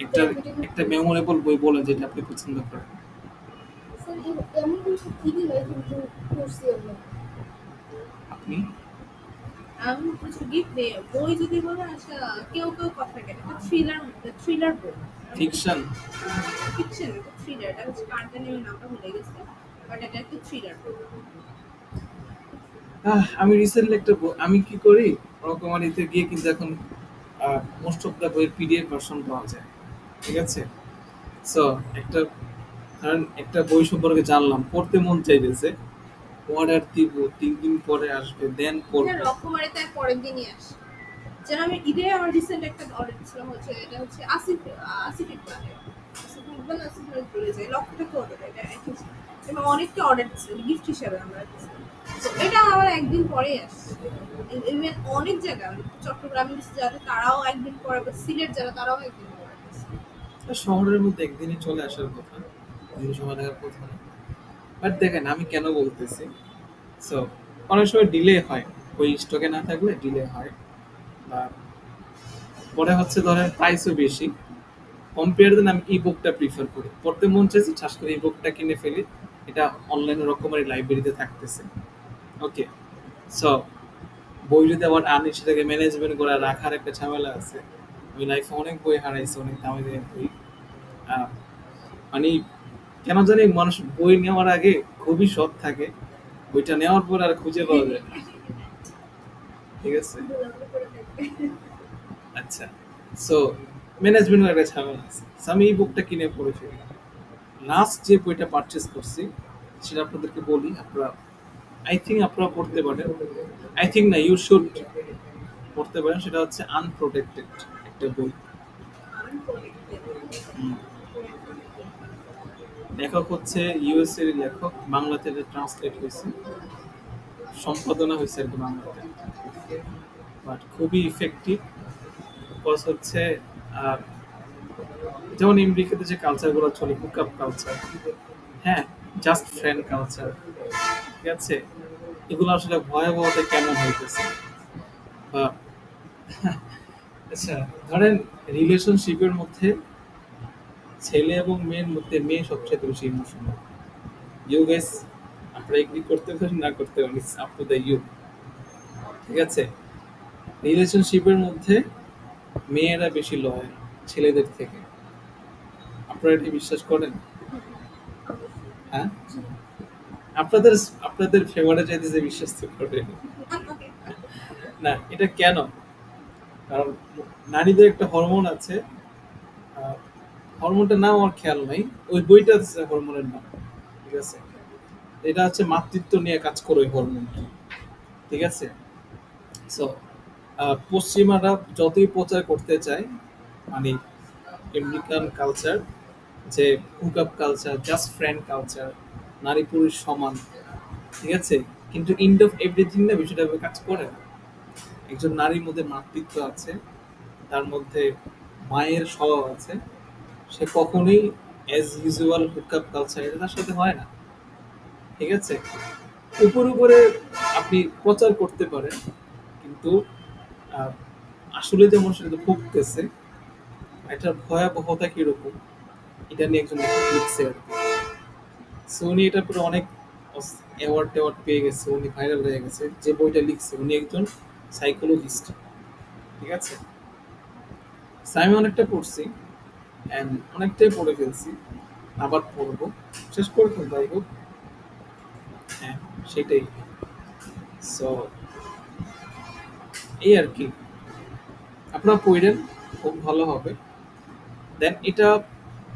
একটা একটা মেমোরেবল বই বলেন যেটা আপনি পছন্দ করেন। এমন কিছু কিনি নাই কিন্তু করছি আমরা। আপনি? আমি কিছু গিফট দে বই যদি বলে আচ্ছা কেউ কেউ কথা কেটে থ্রিলার বই ফিকশন? ফিকশন থ্রিলার এটা হচ্ছে কারটা নেই নামটা ভুলে গেছে বাট এটা একটা থ্রিলার বই আমি রিসেন্টলি একটা আমি কি করি, রকমারিতে গিয়ে কিন্তু এখন মোস্ট অফ দ্য বইয়ের পিডিএফ ভার্সন পাওয়া যায়। ঠিক আছে, সো একটা ধরেন একটা বই সম্পর্কে জানলাম, পড়তে মন চাইতেছে, অর্ডার দিব, 3 দিন পরে আসবে, দেন এটা পড়বো। রকমারিতে আর পরের দিনই আসে যেন আমি ঈদে আমার রিসেন্ট একটা অর্ডার দিয়েছিলাম হচ্ছে এটা হচ্ছে আসিফ ইকবালের আসিফ ইকবাল ভুলে যায় লক্ষ টাকা অর্ডার এটা এবং অনেকটা অর্ডার দিচ্ছিল গিফট হিসাবে আমরা দিচ্ছিলাম তো এটা আমার একদিন পরেই আসছে ইভেন অনেক জায়গায় চট্টগ্রামে যারা তারাও একদিন পরে বা সিলেট যারা তারাও একদিন পরে আসছে শহরের মধ্যে একদিনই চলে আসার কথা, দিন সময় লাগার কথা না। বাট দেখেন আমি কেন বলতেছি, সো অনেক সময় ডিলে হয়, ওই স্টকে না থাকলে ডিলে হয়, বা পরে হচ্ছে ধরেন প্রাইসও বেশি। কম্পেয়ার দেন আমি ই বুকটা প্রিফার করি, পড়তে মন চাইছে ঠাস করে ই বুকটা কিনে ফেলি, এটা অনলাইনে রকমের লাইব্রেরিতে থাকতেছে। ওকে, সো বই যদি আবার আনি সেটাকে ম্যানেজমেন্ট করে রাখার একটা ঝামেলা আছে। আমি লাইফে অনেক বই হারাইছি, অনেক দামি দামি বই। আহ, মানে কেন জানি মানুষ বই নেওয়ার আগে খুবই সৎ থাকে, বইটা নেওয়ার পর আর খুঁজে পাওয়া যায় না। ঠিক আছে, আচ্ছা, সো ম্যানেজমেন্টের একটা ঝামেলা আছে। So, আমি এই বুকটা কিনে পড়ে ফেলি। লাস্ট যে বইটা পারচেস করছি সেটা আপনাদেরকে বলি, আপনারা আই থিঙ্ক আপনারা পড়তে পারেন, আই থিঙ্ক না, ইউ শুড পড়তে পারেন। সেটা হচ্ছে আনপ্রোটেক্টেড, একটা বই। হুম। লেখক হচ্ছে ইউএস এর লেখক, বাংলাতে ট্রান্সলেট হয়েছে, সম্পাদনা হয়েছে আর কি বাংলাতে, বাট খুবই ইফেক্টিভ। বিকজ হচ্ছে যেমন আমেরিকাতে যে কালচারগুলো চলে, হুকআপ কালচার, হ্যাঁ, জাস্ট ফ্রেন্ড কালচার, ঠিক আছে, এগুলো আসলে ভয়াবহতা কেমন হইতেছে, বা আচ্ছা ধরেন রিলেশনশিপের মধ্যে ছেলে এবং মেয়ের মধ্যে মেয়ে সবচেয়ে বেশি ইমোশনাল। ইউ গেস, আপনারা এগ্রি করতে পারেন না করতে পারেন, it's up to the you, ঠিক আছে। রিলেশনশিপের মধ্যে মেয়েরা বেশি লয়াল ছেলেদের থেকে, আপনারা এটি বিশ্বাস করেন? হ্যাঁ, আপনাদের আপনাদের ফেভারে চাইতেছে বিশ্বাস তো করেন না, এটা কেন? কারণ নারীদের একটা হরমোন আছে, হরমোনটার নাম আমার খেয়াল নাই, ওই বইটা আছে হরমোনের নাম, ঠিক আছে, এটা হচ্ছে মাতৃত্ব নিয়ে কাজ করে ওই হরমোনটা, ঠিক আছে। সো পশ্চিমারা যতই প্রচার করতে চায়, মানে আমেরিকান কালচার, যে hookup culture, just friend culture, নারী পুরুষ সমান, ঠিক আছে, কিন্তু এন্ড অফ এভরিথিং না বিষয়টা এভাবে কাজ করে না। একজন নারীর মধ্যে মাতৃত্ব আছে, তার মধ্যে মায়ের স্বভাব আছে, সে কখনোই অ্যাজ ইউজুয়াল হুকআপ কালচার এটা তার সাথে হয় না, ঠিক আছে। উপরে উপরে আপনি প্রচার করতে পারেন, কিন্তু আহ, আসলে যেমন সেটা ভুগতেছে, এটার ভয়াবহতা কিরকম এটা নিয়ে একজন লেখক লিখছে আর কি। সো উনি এটার পরে অনেক অ্যাওয়ার্ড ট্যাওয়ার্ড পেয়ে গেছে, উনি ভাইরাল হয়ে গেছে। যে বইটা লিখছে উনি একজন সাইকোলজিস্ট, ঠিক আছে। So, আমি অনেকটা পড়ছি, অ্যান্ড অনেকটাই পড়ে ফেলছি, আবার পড়বো, শেষ করে ফেলবো যাই হোক, হ্যাঁ সেটাই। সো এই আর কি, আপনারা পড়েন, খুব ভালো হবে। দেন এটা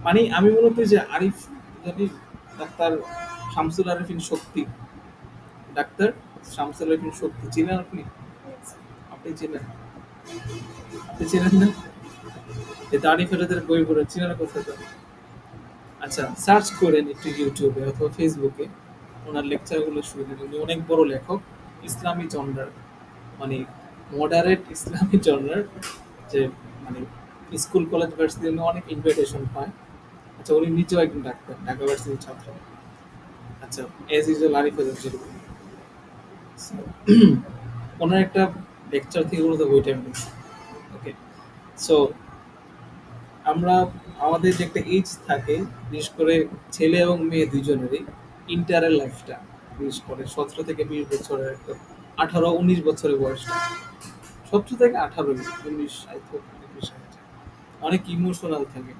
মানে আমি মূলত যে আরিফ, জানি ডাক্তার শামসুল আরিফিন শক্তি, ডাক্তার শামসুল আরিফিন শক্তি চিনেন আপনি? আপনি চিনেন? আপনি চিনেন না? এই তারিফ ফেরতের বই পড়ে চিনেন কোথায় তো? আচ্ছা, সার্চ করেন একটু ইউটিউবে অথবা ফেসবুকে, ওনার লেকচারগুলো শুনবেন। উনি অনেক বড় লেখক, ইসলামী জনরার, মানে মডারেট ইসলামী জনরার, যে মানে স্কুল কলেজ ভার্সিটি অনেক ইনভাইটেশন পায়। আচ্ছা, উনি নিজেও একজন ডাক্তার, ঢাকা ভার্সিটির ছাত্র। আচ্ছা, এজ ইউজুয়াল আরিফ যেরকম। So, ওনার একটা লেকচার থেকে মূলত বইটা আমি নিচ্ছি। ওকে, সো আমরা আমাদের যে একটা এজ থাকে, বিশেষ করে ছেলে এবং মেয়ে দুজনেরই ইন্টারের লাইফটা, বিশেষ করে 17 থেকে 20 বছরের একটা, 18-19 বছরের বয়সটা, 17 থেকে 18, 19, আই থিঙ্ক 21, অনেক ইমোশনাল থাকে।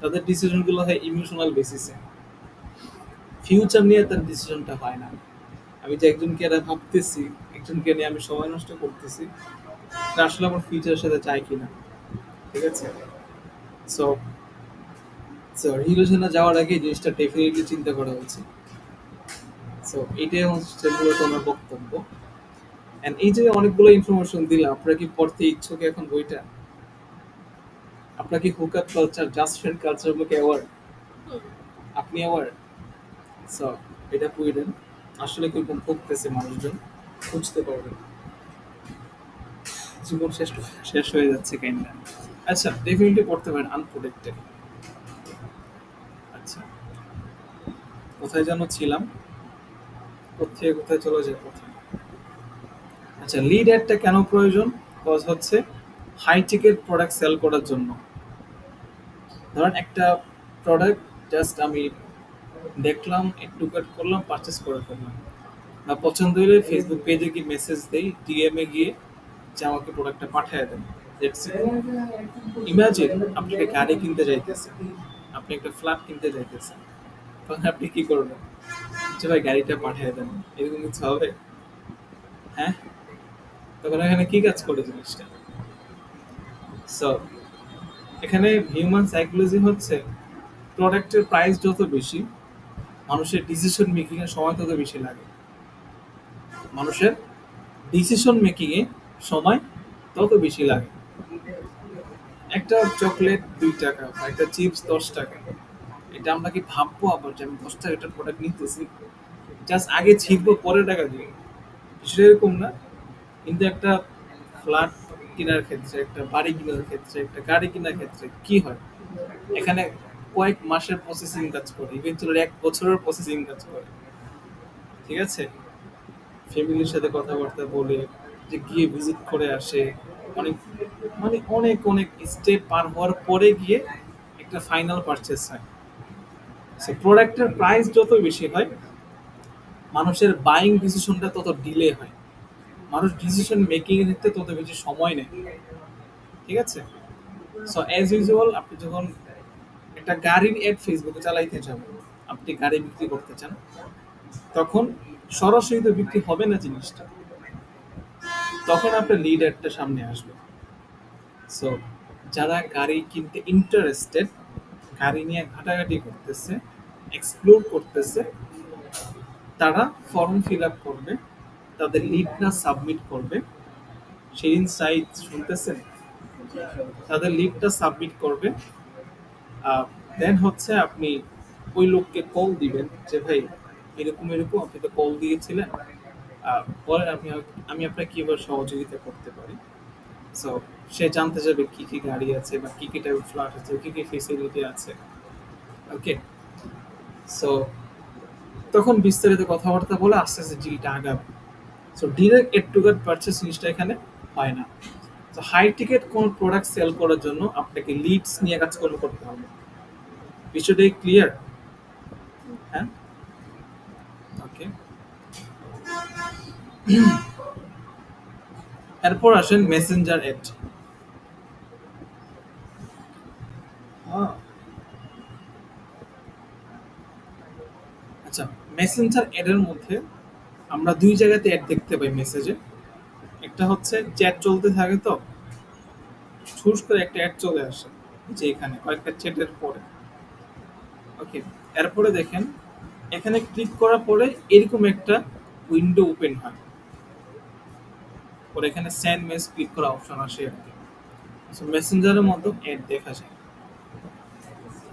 তাদের ডিসিশনগুলো হয় ইমোশনাল বেসিসে, ফিউচার নিয়ে তার ডিসিশনটা হয় না। আমি যে একজনকে এটা ভাবতেছি, একজনকে নিয়ে আমি সময় নষ্ট করতেছি, এটা আসলে আমার ফিউচারের সাথে যায় কিনা, ঠিক আছে। সো সো রিলেশনে যাওয়ার আগে এই জিনিসটা ডেফিনেটলি চিন্তা করা উচিত। সো এটাই হচ্ছে মূলত আমার বক্তব্য। এন্ড এই যে অনেকগুলো ইনফরমেশন দিলাম, আপনারা কি পড়তে ইচ্ছুক এখন বইটা? আপনার কি hookup culture, just friend culture গুলোকে অ্যাওয়ার? আপনি অ্যাওয়ার? সো এটা পড়েন, আসলে কিরকম ভুগতেছে মানুষজন বুঝতে পারবেন। জীবন শেষ শেষ হয়ে যাচ্ছে কাইন্ডা। আচ্ছা, ডেফিনেটলি পড়তে পারেন আনপ্রোটেক্টেড। আচ্ছা, কোথায় যেন ছিলাম, কোথায় কোথায় চলে যায় কোথায়। আচ্ছা, লিড অ্যাডটা কেন প্রয়োজন? কজ হচ্ছে হাই টিকেট প্রোডাক্ট সেল করার জন্য। ধরেন একটা প্রোডাক্ট জাস্ট আমি দেখলাম, একটু কাট করলাম, পারচেস করে ফেললাম, না পছন্দ হলে ফেসবুক পেজে গিয়ে মেসেজ দেই, ডিএম এ গিয়ে যে আমাকে প্রোডাক্টটা পাঠিয়ে দেন। ইমাজিন আপনি একটা গাড়ি কিনতে যাইতেছেন, আপনি একটা ফ্ল্যাট কিনতে যাইতেছেন, তখন আপনি কি করবেন? যে ভাই গাড়িটা পাঠিয়ে দেন, এরকম কিছু হবে? হ্যাঁ, তখন এখানে কি কাজ করে জিনিসটা? সো এখানে হিউম্যান সাইকোলজি হচ্ছে, প্রোডাক্টের প্রাইস যত বেশি, মানুষের ডিসিশন মেকিং এর সময় তত বেশি লাগে। মানুষের ডিসিশন মেকিং এ সময় তত বেশি লাগে। একটা চকলেট 2 টাকা বা একটা চিপস 10 টাকা, এটা আমরা কি ভাববো আবার যে আমি 10 টাকার প্রোডাক্ট নিতেছি, জাস্ট আগে ছিপবো পরে টাকা দিব? বিষয়টা এরকম না। কিন্তু একটা ফ্ল্যাট কেনার ক্ষেত্রে, একটা বাড়ি কেনার ক্ষেত্রে, একটা গাড়ি কেনার ক্ষেত্রে কি হয়, এখানে কয়েক মাসের প্রসেসিং কাজ করে, ইভেন্চুয়ালি 1 বছরের প্রসেসিং কাজ করে। ঠিক আছে, ফ্যামিলির সাথে কথাবার্তা বলে, যে গিয়ে ভিজিট করে আসে, অনেক মানে অনেক অনেক স্টেপ পার হওয়ার পরে গিয়ে একটা ফাইনাল পারচেস হয়। সো প্রোডাক্টের প্রাইস যত বেশি হয়, মানুষের বাইং ডিসিশনটা তত ডিলে হয়, মানুষ ডিসিশন মেকিং এর ক্ষেত্রে তত বেশি সময় নেয়। ঠিক আছে, সো অ্যাজ ইউজুয়াল আপনি যখন একটা গাড়ির অ্যাড ফেসবুকে চালাইতে যাবেন, আপনি গাড়ি বিক্রি করতে চান, তখন সরাসরি তো বিক্রি হবে না জিনিসটা, তখন আপনার লিড অ্যাডটা সামনে আসবে। সো যারা গাড়ি কিনতে ইন্টারেস্টেড, গাড়ি নিয়ে ঘাটাঘাটি করতেছে, এক্সপ্লোর করতেছে, তারা ফর্ম ফিল আপ করবে, তাদের লিডটা সাবমিট করবে। সেদিন সাইট শুনতেছেন, তাদের লিডটা সাবমিট করবে। দেন হচ্ছে আপনি ওই লোককে কল দিবেন যে ভাই এরকম এরকম আপনি তো কল দিয়েছিলেন, বলেন আপনি আমি আপনাকে কিভাবে সহযোগিতা করতে পারি। সো সে জানতে যাবে কি কি গাড়ি আছে বা কি কি টাইপের ফ্ল্যাট আছে, কি কি ফেসিলিটি আছে। ওকে, সো তখন বিস্তারিত কথাবার্তা বলে আস্তে আস্তে ডিলটা আগাবে। So direct ad to get purchase জিনিসটা এখানে হয় না। তো হাই টিকেট কোন প্রোডাক্ট সেল করার জন্য আপনাকে লিডস নিয়ে কাজকর্ম করতে হবে। বিষয়টা ক্লিয়ার? হ্যাঁ, ওকে। এরপর আসেন মেসেঞ্জার অ্যাড। আচ্ছা, মেসেঞ্জার অ্যাডের মধ্যে আমরা দুই জায়গাতে অ্যাড দেখতে পাই মেসেজে। একটা হচ্ছে চ্যাট চলতে থাকে, তো ঠুস করে একটা অ্যাড চলে আসে যে এখানে কয়েকটা চ্যাটের পরে। ওকে, এরপরে দেখেন এখানে ক্লিক করার পরে এরকম একটা উইন্ডো ওপেন হয়, পরে এখানে সেন্ড মেসেজ ক্লিক করা অপশন আসে আর কি। সো মেসেঞ্জারের মধ্যে অ্যাড দেখা যায়।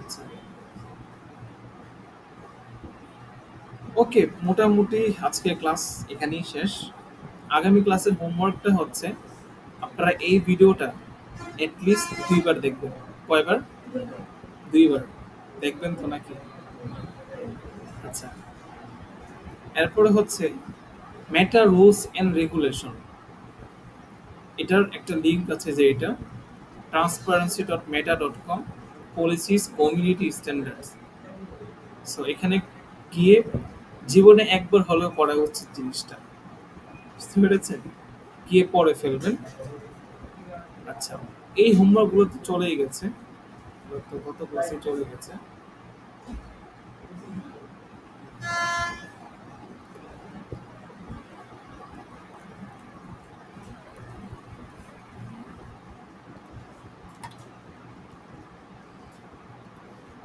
আচ্ছা, ওকে, মোটামুটি আজকে ক্লাস এখানেই শেষ। আগামী ক্লাসের হোমওয়ার্কটা হচ্ছে আপনারা এই ভিডিওটা অ্যাটলিস্ট 2বার দেখবেন। কয়বার? 2বার দেখবেন তো নাকি? আচ্ছা, এরপরে হচ্ছে মেটা রুলস এন্ড রেগুলেশন, এটার একটা লিঙ্ক আছে, যে এটা transparency.meta.com policies community standards. So এখানে গিয়ে জীবনে একবার হলেও পড়া উচিত জিনিসটা, বুঝতে পেরেছেন? গিয়ে পড়ে ফেলবেন। আচ্ছা, এই হোমওয়ার্কগুলো তো চলেই গেছে, গত ক্লাসে চলে গেছে।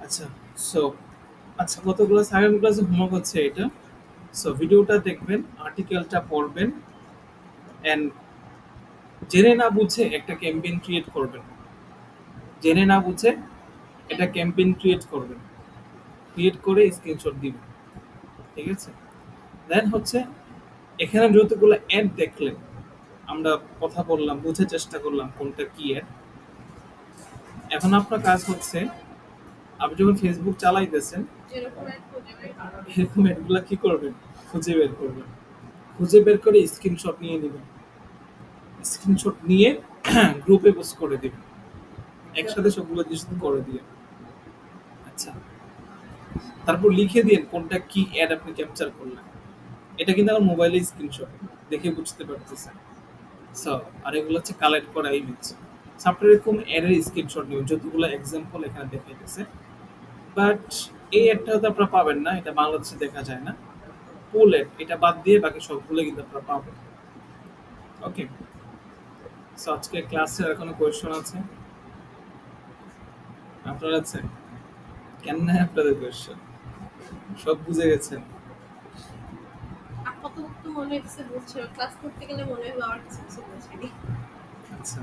আচ্ছা, সো আচ্ছা, গত ক্লাস আগামী ক্লাসে হোমওয়ার্ক হচ্ছে এটা। সো ভিডিওটা দেখবেন, আর্টিকেলটা পড়বেন, এন্ড জেনে না বুঝে একটা ক্যাম্পেইন ক্রিয়েট করবেন। জেনে না বুঝে একটা ক্যাম্পেইন ক্রিয়েট করবেন, ক্রিয়েট করে স্ক্রিনশট দিবেন। ঠিক আছে, দেন হচ্ছে এখানে যতগুলো অ্যাড দেখলেন, আমরা কথা বললাম, বুঝার চেষ্টা করলাম কোনটা কি অ্যাড। এখন আপনার কাজ হচ্ছে, আপনি যখন ফেসবুক চালাইতেছেন, এরকম অ্যাডগুলো কি করবেন? খুঁজে বের করবেন। খুঁজে বের করে স্ক্রিনশট নিয়ে নেবেন, স্ক্রিনশট নিয়ে গ্রুপে পোস্ট করে দিবেন, একসাথে সবগুলো জিনিস করে দিয়ে। আচ্ছা, তারপর লিখে দিন কোনটা কি অ্যাড আপনি ক্যাপচার করলেন। এটা কিন্তু আমার মোবাইলে স্ক্রিনশট দেখে বুঝতে পারতেছেন। সো আর এগুলো হচ্ছে কালেক্ট করা ইমেজ। আপনার এরকম অ্যাডের স্ক্রিনশট নেবেন, যতগুলো এক্সাম্পল এখানে দেখাইতেছে। বাট এই অ্যাডটা হয়তো আপনারা পাবেন না, এটা বাংলাদেশে দেখা যায় না। ফুল অ্যাড এটা বাদ দিয়ে বাকি সবগুলো কিন্তু আপনারা পাবেন। ওকে, সো আজকে ক্লাসের কোনো কোয়েশ্চন আছে আপনার আছে? কেন না আপনাদের কোয়েশ্চন? সব বুঝে গেছেন? আপাতত মনে হচ্ছে বুঝছে, ক্লাস করতে গেলে মনে হয় আর কিছু বুঝিনি। আচ্ছা,